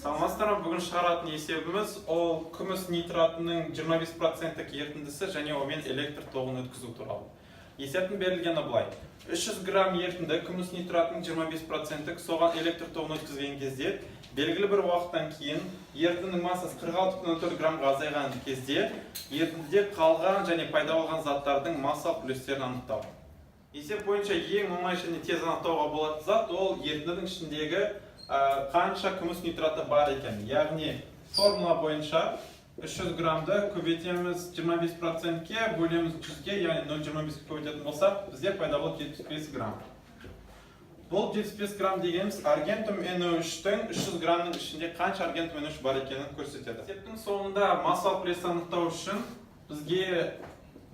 Саламатсыздар ма? Бүгін шығаратын есебіміз ол күміс нитратының 25% ерітіндісі және онымен электр тоғын өткізу туралы. Есептің берілгені былай. 300 грамм ерітінді күміс нитратының 25% соған электр тоғын өткізген кезде, белгілі бір уақыттан кейін ерітіндінің массасы 46,4 граммға азайған кезде ерітіндіде қалған және пайда болған заттардың массалық үлестерін анықтау. Есеп бойынша ең оңай және тез анықтауға болатын зат ол ерітіндінің ішіндегі қанша күміс нитраты бар екен. Яғни формула бойынша 300 граммды көбейтеміз 25%-ке, бөлеміз 100-ге, яғни 0,25-ке көбейтетін болсақ, бізде пайда болып 75 грамм. Бұл 75 грамм дегеніміз аргентум NO3-тің 300 граммның ішінде қанша аргентум NO3 бар екенін көрсетеді. Есептің соңында массалық үлесті анықтау үшін бізге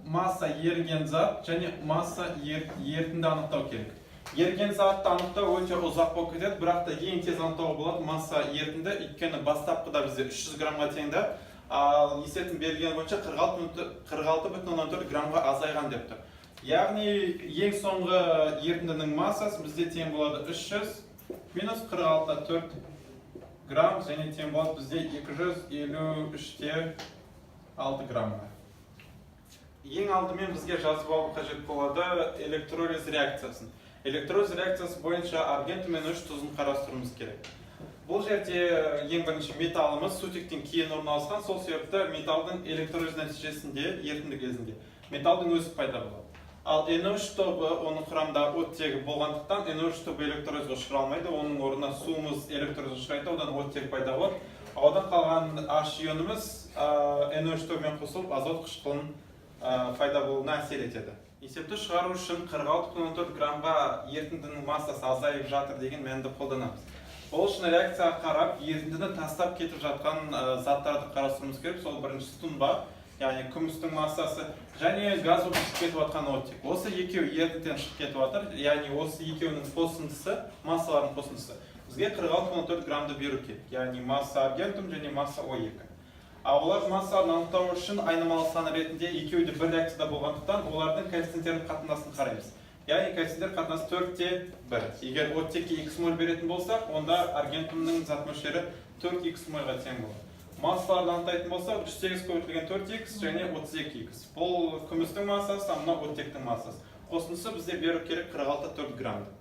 масса еріген зат және масса ерітінді анықтау керек. Еріген затты анықтау өте ұзақ болып кетеді, бірақ та ең тез анықтауға болады масса ерітінді, өйткені бастапқыда бізде 300 граммға теңді, ал есептің берілгені бойынша 46,4 граммға азайған деп тұр. Яғни ең соңғы ерітіндінің массасы бізде тең болады 300 минус 46,4 грамм және тең болады бізде 253,6 граммға. Ең алдымен бізге жазып алу қажет болады электролиз реакциясын. Электролиз реакциясы бойынша аргентум NO3 тұзын қарастыруымыз керек. Бұл жерде ең бірінші металлымыз сутектен кейін орналасқан, сол себепті металдың электролиз нәтижесінде ерітінді кезінде металдың өзі пайда болады. Ал NO3 тобы оның құрамында оттегі болғандықтан NO3 тобы электролизге ұшыра алмайды, оның орнына суымыз электролизге ұшырайды, одан оттек пайда болады. Одан қалған H ионымыз NO3 тобымен қосылып азот қышқылын пайда болуына әсер етеді. Есепті шығару үшін 46,4 граммға ерітіндінің массасы азайып жатыр деген мәнді қолданамыз. Ол үшін реакцияға қарап, ерітіндіні тастап кетіп жатқан заттарды қарастыруымыз керек. Сол біріншісі тұнба, яғни күмістің массасы және газ болып шығып кетіп жатқан оттек. Осы екеуі ерітіндіден шығып кетіп жатыр, яғни осы екеуінің қосындысы, массалардың қосындысы бізге 46,4 граммды беру керек. Яғни масса аргентум және масса O2. Олар массаны анықтау үшін айнымалы сан ретінде екеуі де бір реакцияда болғандықтан олардың коэффициенттерінің қатынасын қараймыз. Яғни коэффициенттер қатынасы 4:1. Егер оттекке x моль беретін болсақ, онда аргентумның зат мөлшері 4x мольға тең болады. Массаларды анықтайтын болсақ, 108 көбейтілген 4x және 32x. Бұл күмістің массасы, мына оттектің массасы. Қосындысы бізде беру керек 46,4 граммды.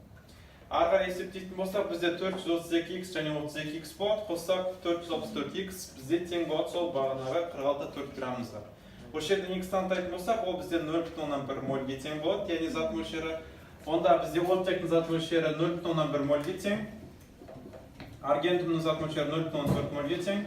Арға есептейтін болсақ, бізде 432x және 32x болады, қоссақ 464x бізде тең болады сол бағанағы 46,4 граммымызға. Осы жерден x-ті анықтайтын болсақ, ол бізде 0,1 мольге тең болады, яғни зат мөлшері. Онда бізде оттектің зат мөлшері 0,1 мольге тең, аргентумның зат мөлшері 0,4 мольге тең.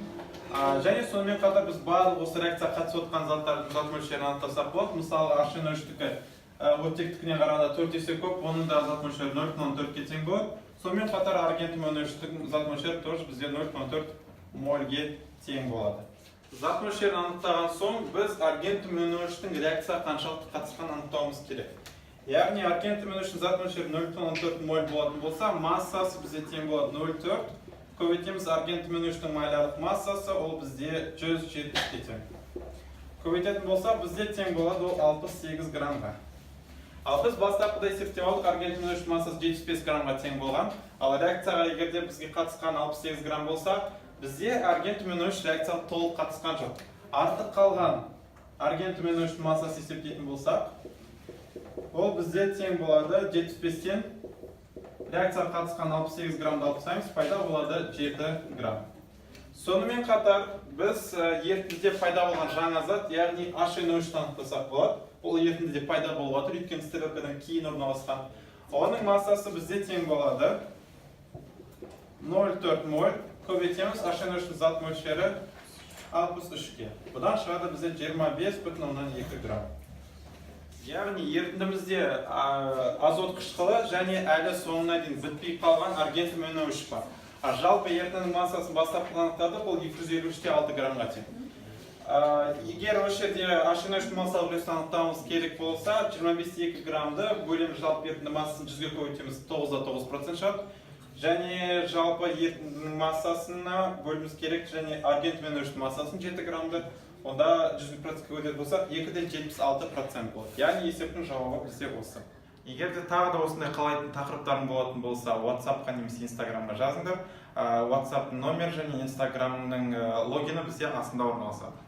Және сонымен қатар біз барлық осы реакция қатысып отқан заттардың зат мөлшерін анықтасақ болады. Мысалы, H2O3-тікі оттектікіне қарағанда 4 есе көп, оның да зат мөлшері 0,4-ке тең болады. Сонымен қатар аргентум NO3-тің зат мөлшері тоже бізде 0,4 мольге тең болады. Зат мөлшерін анықтаған соң біз аргентум NO3-тің реакцияға қаншалықты қатысқан анықтауымыз керек. Яғни аргентум NO3-тің зат мөлшері 0,4 моль болатын болса, массасы бізде тең болады 0,4. Көбейтеміз аргентум NO3-тің молярлық массасы, ол бізде 170-ке тең. Көбейтетін болса, бізде тең болады ол 68 граммға. Ал біз бастапқыда есептеп алдық, аргентум NO3 массасы 75 граммға тең болған. Ал реакцияға егерде бізге қатысқан 68 грамм болса, бізде аргентум NO3 реакцияға толық қатысқан жоқ. Артық қалған аргентум NO3 массасы есептейтін болсақ, ол бізде тең болады 75-тен реакцияға қатысқан 68 граммды алып тастаймыз, пайда болады 7 грамм. Сонымен қатар біз ерітіндіде пайда болған жаңа зат, яғни HNO3-ті анықтасақ болады. Ол ерітіндіде пайда болып жатыр, өйткені стереопедан кейін орналасқан. Оның массасы бізде тең болады 0,4 моль. Көбейтеміз HNO3-тің зат мөлшері 63-ке. Бұдан шығады бізде 25,2 грамм. Яғни ерітіндімізде азот қышқылы және әлі соңына дейін бітпей қалған аргентум NO3 бар. Жалпы ерітіндінің массасын бастапқыда анықтадық, ол 253-те 6 граммға тең. Егер осы жерде HNO3-тің массалық үлесін анықтауымыз керек болса, 25,2 граммды бөлеміз жалпы ерітінді массасын 100-ге көбейтеміз 9,9% шығады. Және жалпы ерітіндінің массасына бөліміз керек және аргентум NO3-тің массасын 7 граммды, онда 100% көбейтетін болсақ 2,76% болады. Яғни есептің жауабы бізде осы. Егер де тағы да осындай қалайтын тақырыптарың болатын болса, WhatsApp-қа немесе Instagram-ға жазыңдар. WhatsApp номер және Instagram-ның логины бізде астында орналасады.